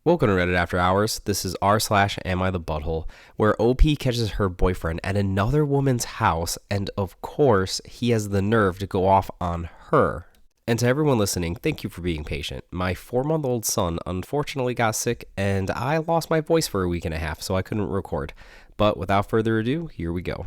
Welcome to Reddit After Hours. This is r/Am I the Butthole, where OP catches her boyfriend at another woman's house, and of course, he has the nerve to go off on her. And to everyone listening, thank you for being patient. My 4-month-old son unfortunately got sick, and I lost my voice for a week and a half, so I couldn't record. But without further ado, here we go.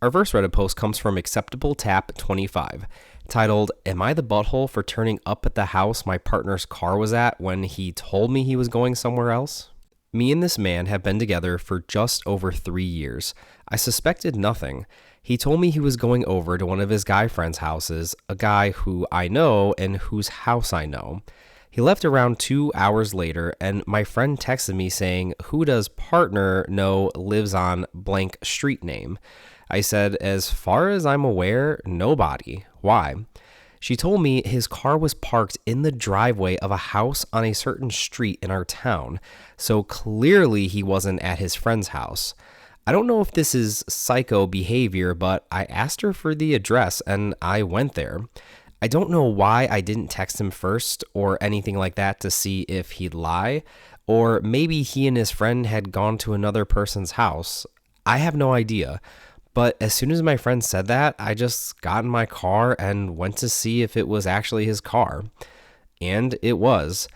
Our first Reddit post comes from Acceptable Tap 25, titled, "Am I the butthole for turning up at the house my partner's car was at when he told me he was going somewhere else?" Me and this man have been together for just over 3 years. I suspected nothing. He told me he was going over to one of his guy friends' houses, a guy who I know and whose house I know. He left around 2 hours later, and my friend texted me saying, "Who does partner know lives on blank street name?" I said, "As far as I'm aware, nobody. Why?" She told me his car was parked in the driveway of a house on a certain street in our town, so clearly he wasn't at his friend's house. I don't know if this is psycho behavior, but I asked her for the address and I went there. I don't know why I didn't text him first or anything like that to see if he'd lie, or maybe he and his friend had gone to another person's house. I have no idea. But as soon as my friend said that, I just got in my car and went to see if it was actually his car. And it was.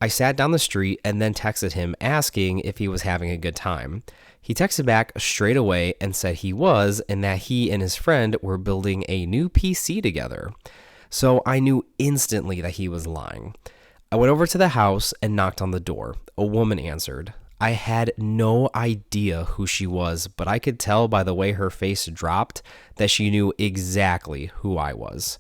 I sat down the street and then texted him asking if he was having a good time. He texted back straight away and said he was, and that he and his friend were building a new PC together. So I knew instantly that he was lying. I went over to the house and knocked on the door. A woman answered. I had no idea who she was, but I could tell by the way her face dropped that she knew exactly who I was.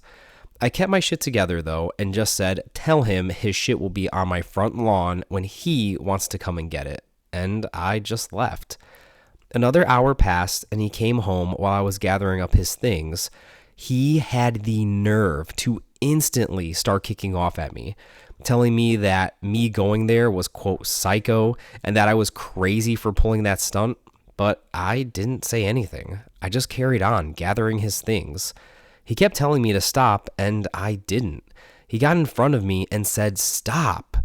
I kept my shit together though and just said, "Tell him his shit will be on my front lawn when he wants to come and get it." And I just left. Another hour passed and he came home while I was gathering up his things. He had the nerve to instantly start kicking off at me, telling me that me going there was, quote, psycho, and that I was crazy for pulling that stunt. But I didn't say anything. I just carried on, gathering his things. He kept telling me to stop, and I didn't. He got in front of me and said, "Stop."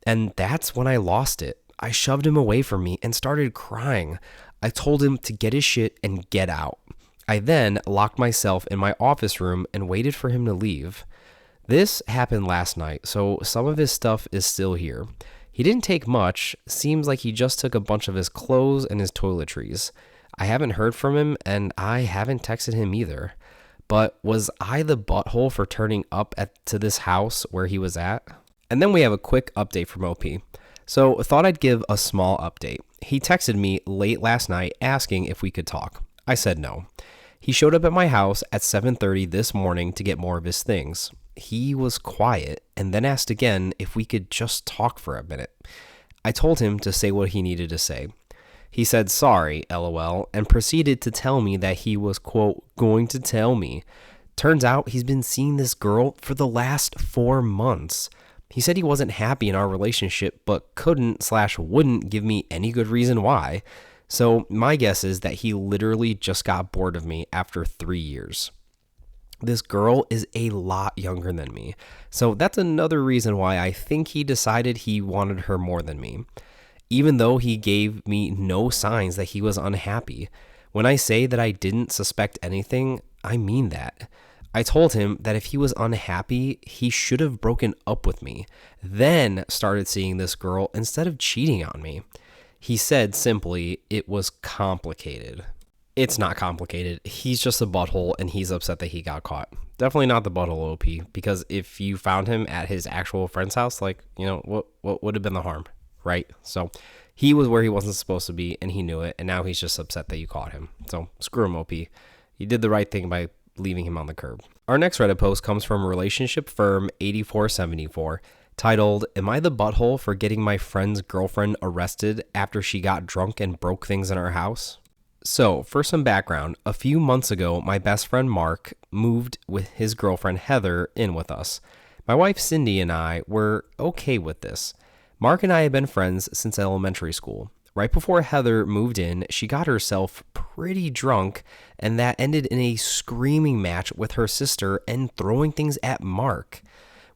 And that's when I lost it. I shoved him away from me and started crying. I told him to get his shit and get out. I then locked myself in my office room and waited for him to leave. This happened last night, so some of his stuff is still here. He didn't take much. Seems like he just took a bunch of his clothes and his toiletries. I haven't heard from him, and I haven't texted him either. But was I the butthole for turning up to this house where he was at? And then we have a quick update from OP. So thought I'd give a small update. He texted me late last night asking if we could talk. I said no. He showed up at my house at 7:30 this morning to get more of his things. He was quiet and then asked again if we could just talk for a minute. I told him to say what he needed to say. He said sorry, LOL, and proceeded to tell me that he was, quote, going to tell me. Turns out he's been seeing this girl for the last 4 months. He said he wasn't happy in our relationship, but couldn't/wouldn't give me any good reason why. So my guess is that he literally just got bored of me after 3 years. This girl is a lot younger than me, so that's another reason why I think he decided he wanted her more than me, even though he gave me no signs that he was unhappy. When I say that I didn't suspect anything, I mean that. I told him that if he was unhappy, he should have broken up with me, then started seeing this girl instead of cheating on me. He said simply, it was complicated. It's not complicated. He's just a butthole and he's upset that he got caught. Definitely not the butthole OP, because if you found him at his actual friend's house, what would have been the harm, right? So he was where he wasn't supposed to be and he knew it, and now he's just upset that you caught him. So screw him, OP. You did the right thing by leaving him on the curb. Our next Reddit post comes from Relationship Firm 8474, titled, "Am I the butthole for getting my friend's girlfriend arrested after she got drunk and broke things in our house?" So, for some background, a few months ago, my best friend Mark moved with his girlfriend Heather in with us. My wife Cindy and I were okay with this. Mark and I have been friends since elementary school. Right before Heather moved in, she got herself pretty drunk, and that ended in a screaming match with her sister and throwing things at Mark.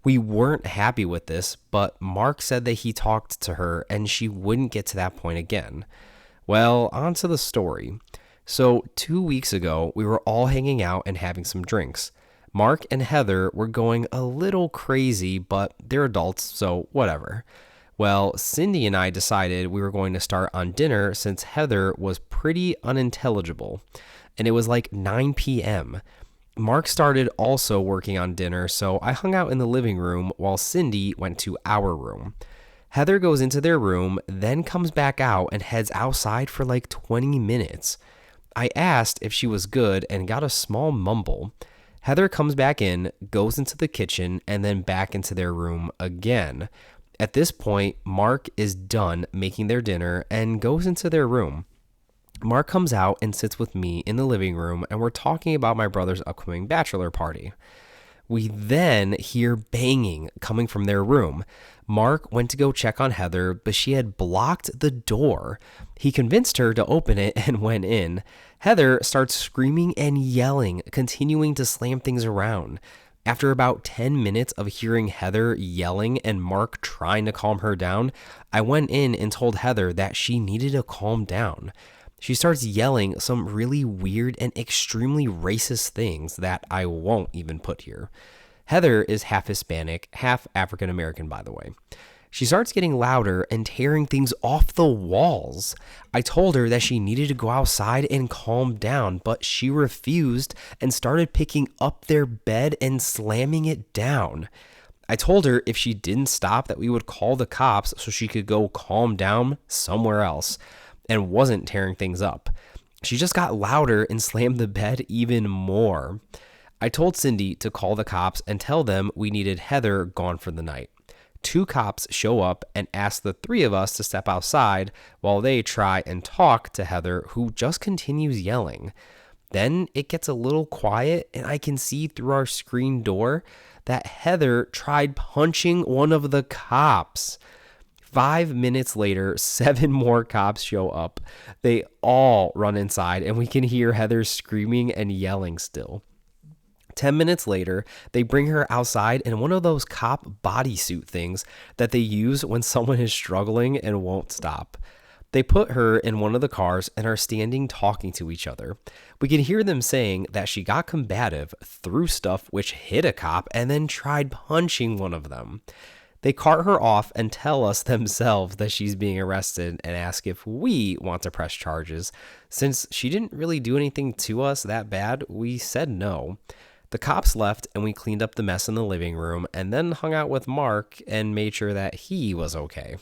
We weren't happy with this, but Mark said that he talked to her and she wouldn't get to that point again. Well, on to the story. So, 2 weeks ago, we were all hanging out and having some drinks. Mark and Heather were going a little crazy, but they're adults, so whatever. Well, Cindy and I decided we were going to start on dinner since Heather was pretty unintelligible, and it was like 9 p.m. Mark started also working on dinner, so I hung out in the living room while Cindy went to our room. Heather goes into their room, then comes back out and heads outside for like 20 minutes. I asked if she was good and got a small mumble. Heather comes back in, goes into the kitchen, and then back into their room again. At this point, Mark is done making their dinner and goes into their room. Mark comes out and sits with me in the living room, and we're talking about my brother's upcoming bachelor party. We then hear banging coming from their room. Mark went to go check on Heather, but she had blocked the door. He convinced her to open it and went in. Heather starts screaming and yelling, continuing to slam things around. After about 10 minutes of hearing Heather yelling and Mark trying to calm her down, I went in and told Heather that she needed to calm down. She starts yelling some really weird and extremely racist things that I won't even put here. Heather is half Hispanic, half African American, by the way. She starts getting louder and tearing things off the walls. I told her that she needed to go outside and calm down, but she refused and started picking up their bed and slamming it down. I told her if she didn't stop that we would call the cops so she could go calm down somewhere else and wasn't tearing things up. She just got louder and slammed the bed even more. I told Cindy to call the cops and tell them we needed Heather gone for the night. 2 cops show up and ask the 3 of us to step outside while they try and talk to Heather, who just continues yelling. Then it gets a little quiet and I can see through our screen door that Heather tried punching one of the cops. 5 minutes later, 7 more cops show up. They all run inside and we can hear Heather screaming and yelling still. 10 minutes later, they bring her outside in one of those cop bodysuit things that they use when someone is struggling and won't stop. They put her in one of the cars and are standing talking to each other. We can hear them saying that she got combative, threw stuff which hit a cop, and then tried punching one of them. They cart her off and tell us themselves that she's being arrested and ask if we want to press charges. Since she didn't really do anything to us that bad, we said no. The cops left and we cleaned up the mess in the living room and then hung out with Mark and made sure that he was okay.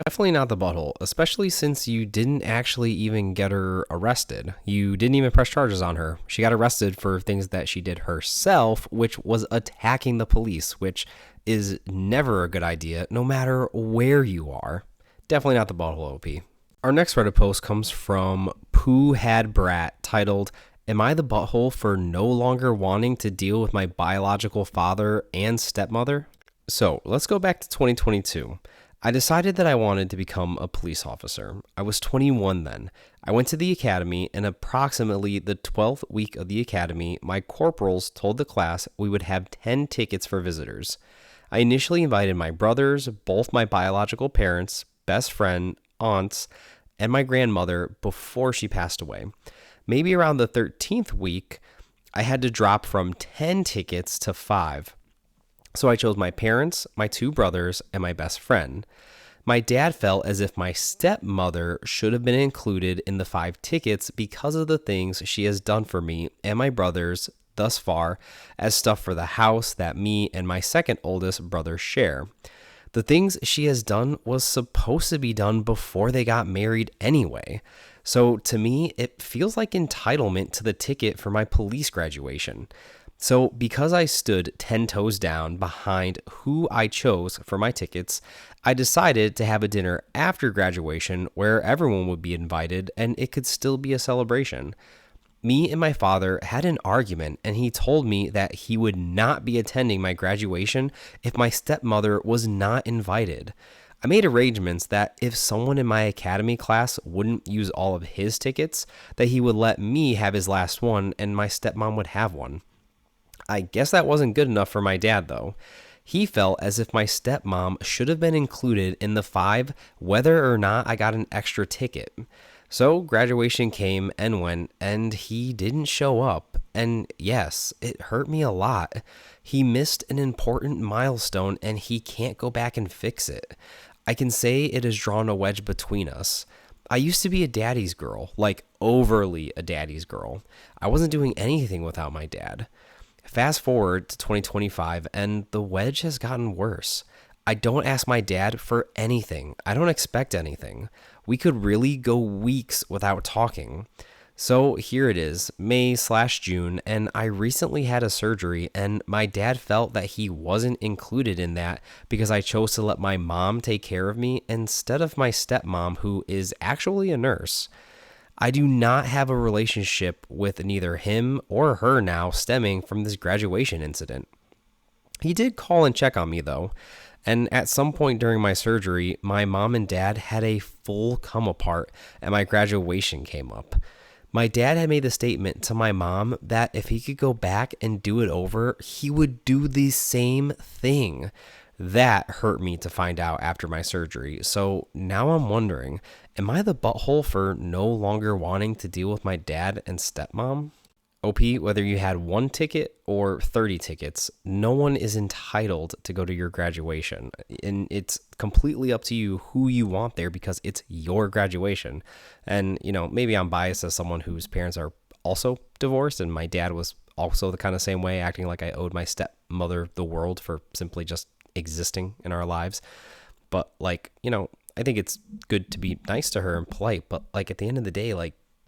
Definitely not the butthole, especially since you didn't actually even get her arrested. You didn't even press charges on her. She got arrested for things that she did herself, which was attacking the police, which is never a good idea, no matter where you are. Definitely not the butthole, OP. Our next Reddit post comes from Pooh Had Brat, titled, "Am I the butthole for no longer wanting to deal with my biological father and stepmother?" So let's go back to 2022. I decided that I wanted to become a police officer. I was 21 then. I went to the academy, and approximately the 12th week of the academy, my corporals told the class we would have 10 tickets for visitors. I initially invited my brothers, both my biological parents, best friend, aunts, and my grandmother before she passed away. Maybe around the 13th week, I had to drop from 10 tickets to 5. So I chose my parents, my 2 brothers, and my best friend. My dad felt as if my stepmother should have been included in the 5 tickets because of the things she has done for me and my brothers thus far, as stuff for the house that me and my second oldest brother share. The things she has done was supposed to be done before they got married anyway. So to me, it feels like entitlement to the ticket for my police graduation. So because I stood 10 toes down behind who I chose for my tickets, I decided to have a dinner after graduation where everyone would be invited and it could still be a celebration. Me and my father had an argument and he told me that he would not be attending my graduation if my stepmother was not invited. I made arrangements that if someone in my academy class wouldn't use all of his tickets, that he would let me have his last one and my stepmom would have one. I guess that wasn't good enough for my dad though. He felt as if my stepmom should have been included in the 5 whether or not I got an extra ticket. So graduation came and went, and he didn't show up. And yes, it hurt me a lot. He missed an important milestone and he can't go back and fix it. I can say it has drawn a wedge between us. I used to be a daddy's girl, like overly a daddy's girl. I wasn't doing anything without my dad. Fast forward to 2025, and the wedge has gotten worse. I don't ask my dad for anything. I don't expect anything. We could really go weeks without talking. So here it is, May/June, and I recently had a surgery, and my dad felt that he wasn't included in that because I chose to let my mom take care of me instead of my stepmom, who is actually a nurse. I do not have a relationship with neither him or her now, stemming from this graduation incident. He did call and check on me though, and at some point during my surgery, my mom and dad had a full come apart and my graduation came up. My dad had made the statement to my mom that if he could go back and do it over, he would do the same thing. That hurt me to find out after my surgery. So now I'm wondering, am I the butthole for no longer wanting to deal with my dad and stepmom? OP, whether you had 1 ticket or 30 tickets, no one is entitled to go to your graduation. And it's completely up to you who you want there because it's your graduation. And, maybe I'm biased as someone whose parents are also divorced, and my dad was also the kind of same way, acting like I owed my stepmother the world for simply just existing in our lives. But I think it's good to be nice to her and polite, but at the end of the day,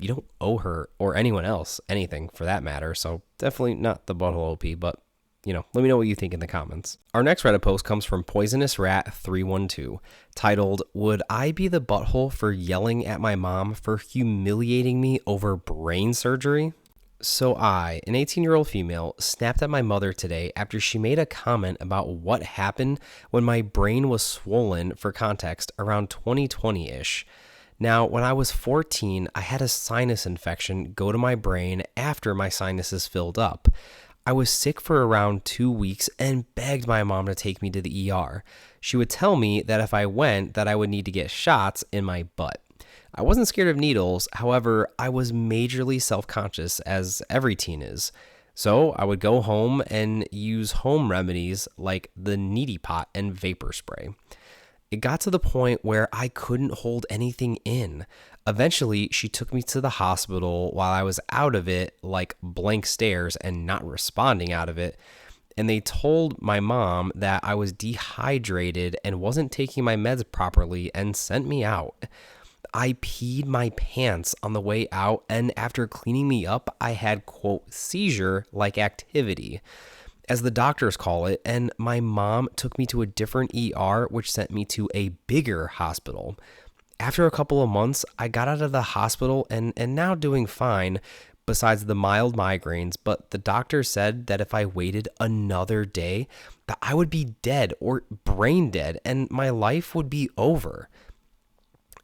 you don't owe her or anyone else anything for that matter. So definitely not the butthole OP, but let me know what you think in the comments. Our next Reddit post comes from Poisonous Rat 312, titled, "Would I be the butthole for yelling at my mom for humiliating me over brain surgery?" So I, an 18-year-old female, snapped at my mother today after she made a comment about what happened when my brain was swollen, for context, around 2020-ish. Now, when I was 14, I had a sinus infection go to my brain after my sinuses filled up. I was sick for around 2 weeks and begged my mom to take me to the ER. She would tell me that if I went, that I would need to get shots in my butt. I wasn't scared of needles, however, I was majorly self-conscious, as every teen is. So I would go home and use home remedies like the neti pot and vapor spray. It got to the point where I couldn't hold anything in. Eventually, she took me to the hospital while I was out of it, like blank stares and not responding out of it. And they told my mom that I was dehydrated and wasn't taking my meds properly and sent me out. I peed my pants on the way out, and after cleaning me up, I had, quote, seizure-like activity, as the doctors call it, and my mom took me to a different ER, which sent me to a bigger hospital. After a couple of months, I got out of the hospital and now doing fine, besides the mild migraines, but the doctor said that if I waited another day, that I would be dead or brain dead, and my life would be over.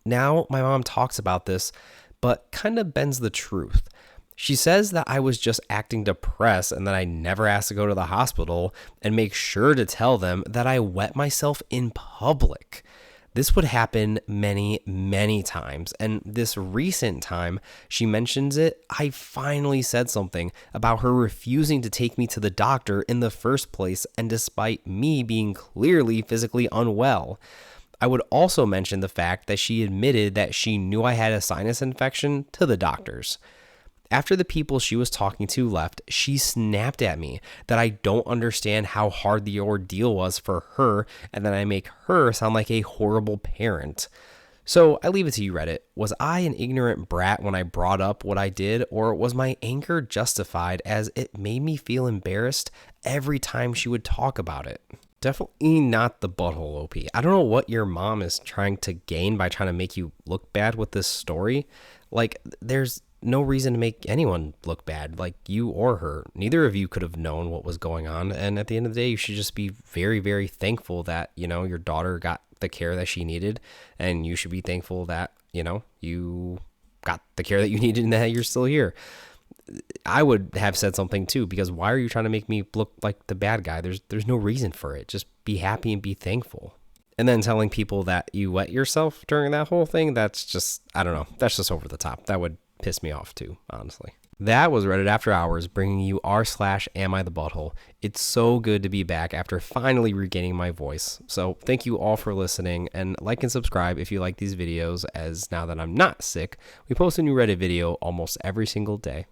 Now my mom talks about this, but kind of bends the truth. She says that I was just acting depressed and that I never asked to go to the hospital, and make sure to tell them that I wet myself in public. This would happen many, many times, and this recent time she mentions it, I finally said something about her refusing to take me to the doctor in the first place, and despite me being clearly physically unwell. I would also mention the fact that she admitted that she knew I had a sinus infection to the doctors. After the people she was talking to left, she snapped at me that I don't understand how hard the ordeal was for her, and that I make her sound like a horrible parent. So I leave it to you, Reddit. Was I an ignorant brat when I brought up what I did, or was my anger justified, as it made me feel embarrassed every time she would talk about it? Definitely not the butthole OP. I don't know what your mom is trying to gain by trying to make you look bad with this story. There's no reason to make anyone look bad, like you or her. Neither of you could have known what was going on. And at the end of the day, you should just be very, very thankful that, your daughter got the care that she needed. And you should be thankful that, you got the care that you needed and that you're still here. I would have said something too, because why are you trying to make me look like the bad guy? There's no reason for it. Just be happy and be thankful. And then telling people that you wet yourself during that whole thing, that's just, I don't know, that's just over the top. That would piss me off too, honestly. That was Reddit After Hours, bringing you r/Am I the Butthole. It's so good to be back after finally regaining my voice. So thank you all for listening, and like and subscribe if you like these videos, as now that I'm not sick, we post a new Reddit video almost every single day.